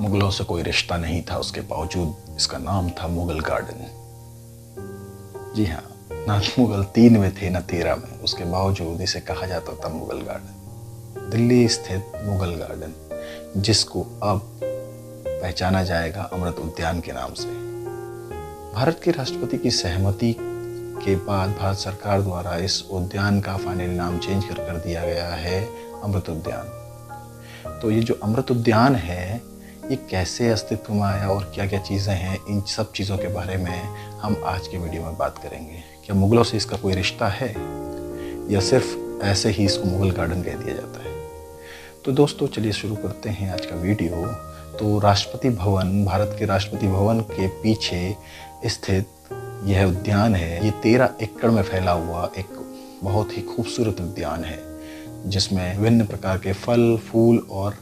मुगलों से कोई रिश्ता नहीं था, उसके बावजूद इसका नाम था मुगल गार्डन। जी हाँ, ना मुगल 3 में थे ना 13 में, उसके बावजूद इसे कहा जाता था मुगल गार्डन। दिल्ली स्थित मुगल गार्डन, जिसको अब पहचाना जाएगा अमृत उद्यान के नाम से। भारत के राष्ट्रपति की सहमति के बाद भारत सरकार द्वारा इस उद्यान का फाइनली नाम चेंज कर दिया गया है अमृत उद्यान। तो ये जो अमृत उद्यान है, ये कैसे अस्तित्व में आया और क्या क्या चीज़ें हैं, इन सब चीज़ों के बारे में हम आज के वीडियो में बात करेंगे। क्या मुगलों से इसका कोई रिश्ता है या सिर्फ ऐसे ही इसको मुगल गार्डन कह दिया जाता है? तो दोस्तों चलिए शुरू करते हैं आज का वीडियो। तो राष्ट्रपति भवन, भारत के राष्ट्रपति भवन के पीछे स्थित यह उद्यान है। ये 13 एकड़ में फैला हुआ एक बहुत ही खूबसूरत उद्यान है, जिसमें विभिन्न प्रकार के फल, फूल और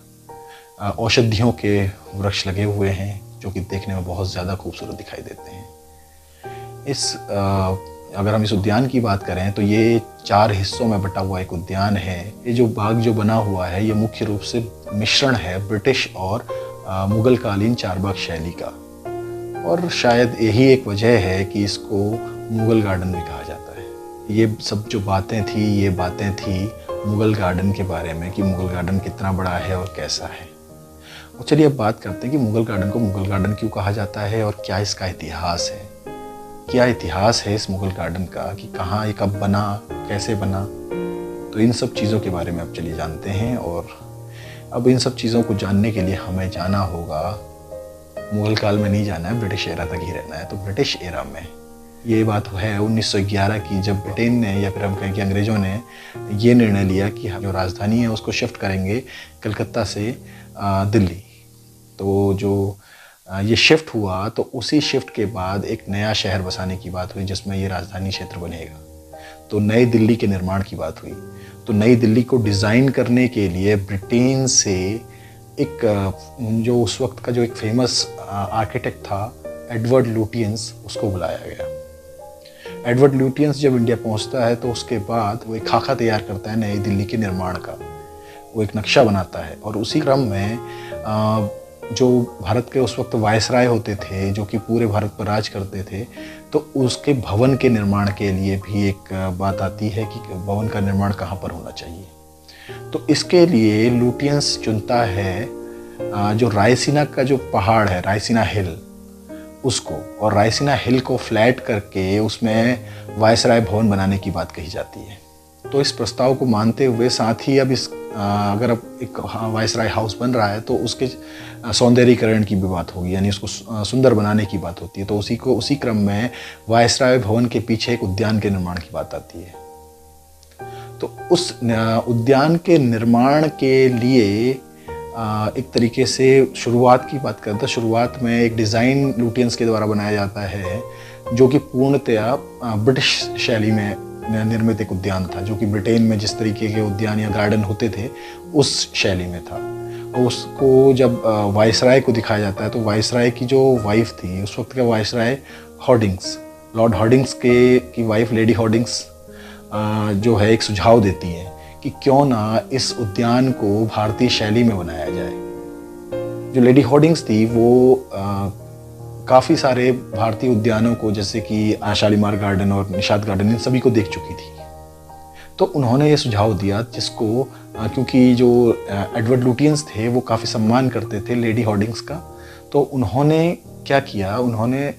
औषधियों के वृक्ष लगे हुए हैं, जो कि देखने में बहुत ज़्यादा खूबसूरत दिखाई देते हैं। अगर हम इस उद्यान की बात करें तो ये 4 हिस्सों में बटा हुआ एक उद्यान है। ये जो बाग जो बना हुआ है, ये मुख्य रूप से मिश्रण है ब्रिटिश और मुगल कालीन चारबाग शैली का, और शायद यही एक वजह है कि इसको मुगल गार्डन भी कहा जाता है। ये सब जो बातें थी मुगल गार्डन के बारे में, कि मुगल गार्डन कितना बड़ा है और कैसा है। और चलिए अब बात करते हैं कि मुगल गार्डन को मुगल गार्डन क्यों कहा जाता है और क्या इसका इतिहास है। क्या इतिहास है इस मुगल गार्डन का, कि कहाँ ये कब बना, कैसे बना। तो इन सब चीज़ों के बारे में अब चलिए जानते हैं। और अब इन सब चीज़ों को जानने के लिए हमें जाना होगा, मुगल काल में नहीं जाना है, ब्रिटिश एरा तक ही रहना है। तो ब्रिटिश एरा में ये बात है 1911 की, जब ब्रिटेन ने, या फिर हम कहें कि अंग्रेज़ों ने ये निर्णय लिया कि हम जो राजधानी है उसको शिफ्ट करेंगे कलकत्ता से दिल्ली। तो जो ये शिफ्ट हुआ, तो उसी शिफ्ट के बाद एक नया शहर बसाने की बात हुई, जिसमें ये राजधानी क्षेत्र बनेगा। तो नई दिल्ली के निर्माण की बात हुई। तो नई दिल्ली को डिज़ाइन करने के लिए ब्रिटेन से एक जो उस वक्त का जो एक फेमस आर्किटेक्ट था, एडवर्ड लुटियंस, उसको बुलाया गया। एडवर्ड लुटियंस जब इंडिया पहुंचता है, तो उसके बाद वो एक खाका तैयार करता है नई दिल्ली के निर्माण का। वो एक नक्शा बनाता है, और उसी क्रम में जो भारत के उस वक्त वायसराय होते थे, जो कि पूरे भारत पर राज करते थे, तो उसके भवन के निर्माण के लिए भी एक बात आती है कि भवन का निर्माण कहाँ पर होना चाहिए। तो इसके लिए लुटियंस चुनता है जो रायसीना का जो पहाड़ है, रायसीना हिल, उसको, और रायसीना हिल को फ्लैट करके उसमें वायसराय भवन बनाने की बात कही जाती है। तो इस प्रस्ताव को मानते हुए, साथ ही अब अगर अब एक वायसराय हाउस बन रहा है, तो उसके सौंदर्यीकरण की भी बात होगी, यानी उसको सुंदर बनाने की बात होती है। तो उसी क्रम में वायसराय भवन के पीछे एक उद्यान के निर्माण की बात आती है। तो उस उद्यान के निर्माण के लिए एक तरीके से शुरुआत की बात करते हैं। शुरुआत में एक डिज़ाइन लुटियंस के द्वारा बनाया जाता है, जो कि पूर्णतया ब्रिटिश शैली में निर्मित एक उद्यान था, जो कि ब्रिटेन में जिस तरीके के उद्यान या गार्डन होते थे, उस शैली में था। और उसको जब वायसराय को दिखाया जाता है, तो वायसराय की जो वाइफ थी उस वक्त का वायसराय हॉर्डिंग्स, लॉर्ड हॉर्डिंग्स की वाइफ लेडी हॉर्डिंग्स जो है एक सुझाव देती है कि क्यों ना इस उद्यान को भारतीय शैली में बनाया जाए। जो लेडी हॉर्डिंग्स थी, वो काफ़ी सारे भारतीय उद्यानों को, जैसे कि शालीमार गार्डन और निषाद गार्डन, इन सभी को देख चुकी थी। तो उन्होंने ये सुझाव दिया, जिसको क्योंकि जो एडवर्ड लुटियंस थे, वो काफ़ी सम्मान करते थे लेडी हॉर्डिंग्स का, तो उन्होंने क्या किया, उन्होंने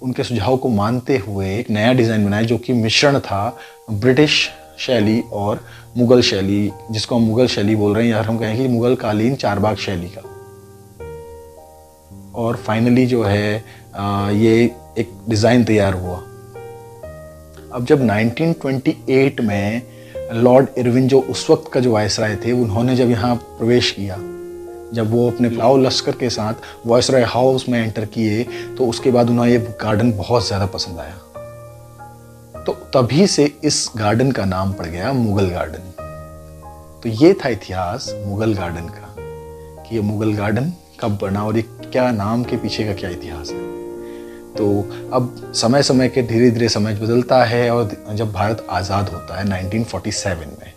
उनके सुझाव को मानते हुए एक नया डिज़ाइन बनाया, जो कि मिश्रण था ब्रिटिश शैली और मुगल शैली, जिसको हम मुगल शैली बोल रहे हैं, या हम कहें कि मुगल कालीन चारबाग शैली का। और फाइनली जो है ये एक डिज़ाइन तैयार हुआ। अब जब 1928 में लॉर्ड इरविन, जो उस वक्त का जो वायसराय थे, उन्होंने जब यहाँ प्रवेश किया, जब वो अपने लाहौर लश्कर के साथ वायसराय हाउस में एंटर किए, तो उसके बाद उन्हें ये गार्डन बहुत ज़्यादा पसंद आया। तो तभी से इस गार्डन का नाम पड़ गया मुगल गार्डन। तो ये था इतिहास मुगल गार्डन का, कि ये मुगल गार्डन कब बना और ये क्या नाम के पीछे का क्या इतिहास है। तो अब समय समय के धीरे धीरे समय बदलता है, और जब भारत आज़ाद होता है 1947 में,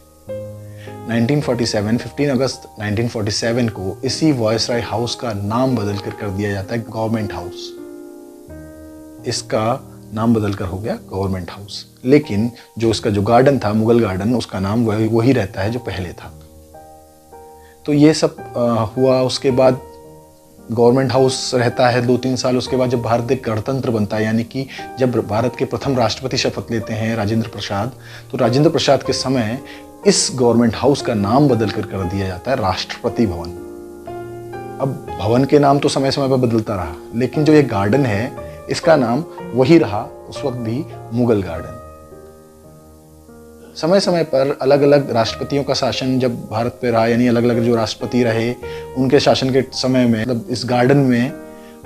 1947 15 अगस्त 1947 को इसी वॉयसराय हाउस का नाम बदलकर कर दिया जाता है गवर्नमेंट हाउस। इसका नाम बदलकर हो गया गवर्नमेंट हाउस, लेकिन जो इसका जो गार्डन था मुगल गार्डन, उसका नाम वही रहता है जो पहले था। तो ये सब हुआ। उसके बाद गवर्नमेंट हाउस रहता है 2-3 साल। उसके बाद जब भारत एक गणतंत्र बनता है, यानी कि जब भारत के प्रथम राष्ट्रपति शपथ लेते हैं राजेंद्र प्रसाद, तो राजेंद्र प्रसाद के समय इस गवर्नमेंट हाउस का नाम बदलकर कर दिया जाता है राष्ट्रपति भवन। अब भवन के नाम तो समय समय पर बदलता रहा, लेकिन जो ये गार्डन है इसका नाम वही रहा उस वक्त भी, मुगल गार्डन। समय समय पर अलग अलग राष्ट्रपतियों का शासन जब भारत पे रहा, यानी अलग अलग जो राष्ट्रपति रहे उनके शासन के समय में मतलब इस गार्डन में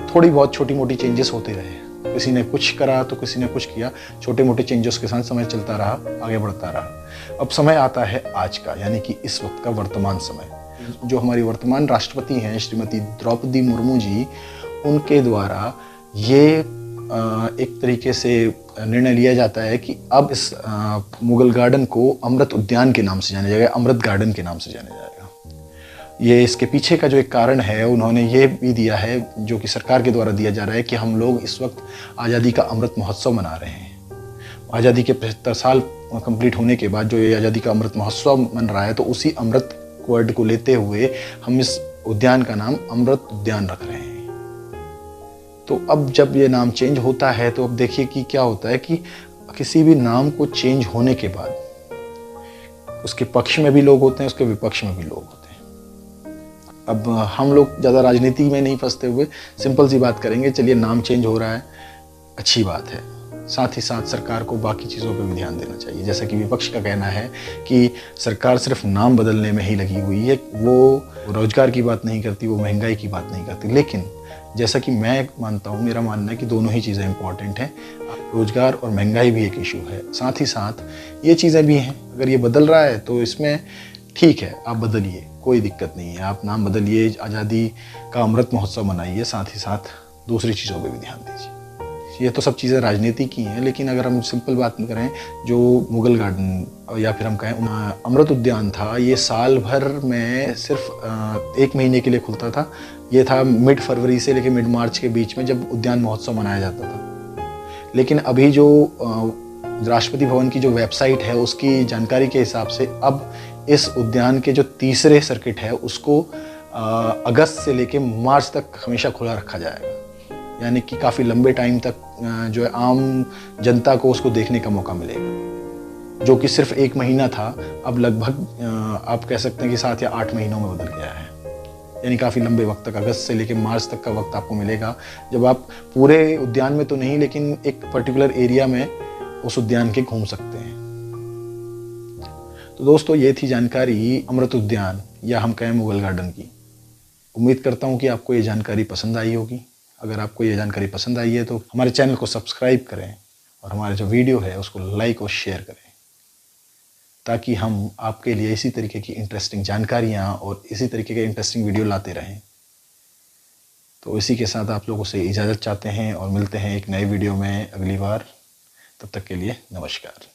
थोड़ी बहुत छोटी मोटी चेंजेस होते रहे। किसी ने कुछ करा तो किसी ने कुछ किया, छोटे मोटे चेंजेस के साथ समय चलता रहा, आगे बढ़ता रहा। अब समय आता है आज का, यानी कि इस वक्त का वर्तमान समय। जो हमारी वर्तमान राष्ट्रपति हैं श्रीमती द्रौपदी मुर्मू जी, उनके द्वारा ये एक तरीके से निर्णय लिया जाता है कि अब इस मुगल गार्डन को अमृत उद्यान के नाम से जाना जाएगा, अमृत गार्डन के नाम से जाना जाएगा। ये इसके पीछे का जो एक कारण है उन्होंने ये भी दिया है, जो कि सरकार के द्वारा दिया जा रहा है, कि हम लोग इस वक्त आज़ादी का अमृत महोत्सव मना रहे हैं। आज़ादी के 75 साल कंप्लीट होने के बाद जो ये आज़ादी का अमृत महोत्सव मन रहा है, तो उसी अमृत वर्ड को लेते हुए हम इस उद्यान का नाम अमृत उद्यान रख रहे हैं। तो अब जब ये नाम चेंज होता है तो अब देखिए कि क्या होता है कि किसी भी नाम को चेंज होने के बाद उसके पक्ष में भी लोग होते हैं, उसके विपक्ष में भी लोग होते हैं। अब हम लोग ज़्यादा राजनीति में नहीं फंसते हुए सिंपल सी बात करेंगे, चलिए नाम चेंज हो रहा है, अच्छी बात है। साथ ही साथ सरकार को बाकी चीज़ों पर भी ध्यान देना चाहिए। जैसा कि विपक्ष का कहना है कि सरकार सिर्फ नाम बदलने में ही लगी हुई है, वो रोजगार की बात नहीं करती, वो महंगाई की बात नहीं करती। लेकिन जैसा कि मैं मानता हूँ, मेरा मानना है कि दोनों ही चीज़ें इंपॉर्टेंट हैं। रोजगार और महंगाई भी एक इशू है, साथ ही साथ ये चीज़ें भी हैं। अगर ये बदल रहा है तो इसमें ठीक है, आप बदलिए, कोई दिक्कत नहीं है। आप नाम बदलिए, आज़ादी का अमृत महोत्सव मनाइए, साथ ही साथ दूसरी चीज़ों पर भी ध्यान दीजिए। ये तो सब चीज़ें राजनीति की हैं, लेकिन अगर हम सिंपल बात करें, जो मुगल गार्डन या फिर हम कहें अमृत उद्यान था, ये साल भर में सिर्फ 1 महीने के लिए खुलता था। ये था मिड फरवरी से लेकर मिड मार्च के बीच में, जब उद्यान महोत्सव मनाया जाता था। लेकिन अभी जो राष्ट्रपति भवन की जो वेबसाइट है उसकी जानकारी के हिसाब से अब इस उद्यान के जो तीसरे सर्किट है उसको अगस्त से लेकर मार्च तक हमेशा खुला रखा जाएगा। यानी कि काफ़ी लंबे टाइम तक जो है आम जनता को उसको देखने का मौका मिलेगा। जो कि सिर्फ 1 महीना था, अब लगभग आप कह सकते हैं कि 7 या 8 महीनों में बदल गया है। यानी काफ़ी लंबे वक्त तक, अगस्त से लेकर मार्च तक का वक्त आपको मिलेगा, जब आप पूरे उद्यान में तो नहीं लेकिन एक पर्टिकुलर एरिया में उस उद्यान के घूम सकते हैं। तो दोस्तों, ये थी जानकारी अमृत उद्यान या हम कहें मुगल गार्डन की। उम्मीद करता हूँ कि आपको ये जानकारी पसंद आई होगी। अगर आपको ये जानकारी पसंद आई है तो हमारे चैनल को सब्सक्राइब करें और हमारे जो वीडियो है उसको लाइक और शेयर करें, ताकि हम आपके लिए इसी तरीके की इंटरेस्टिंग जानकारियाँ और इसी तरीके के इंटरेस्टिंग वीडियो लाते रहें। तो इसी के साथ आप लोगों से इजाज़त चाहते हैं और मिलते हैं एक नए वीडियो में अगली बार। तब तक के लिए नमस्कार।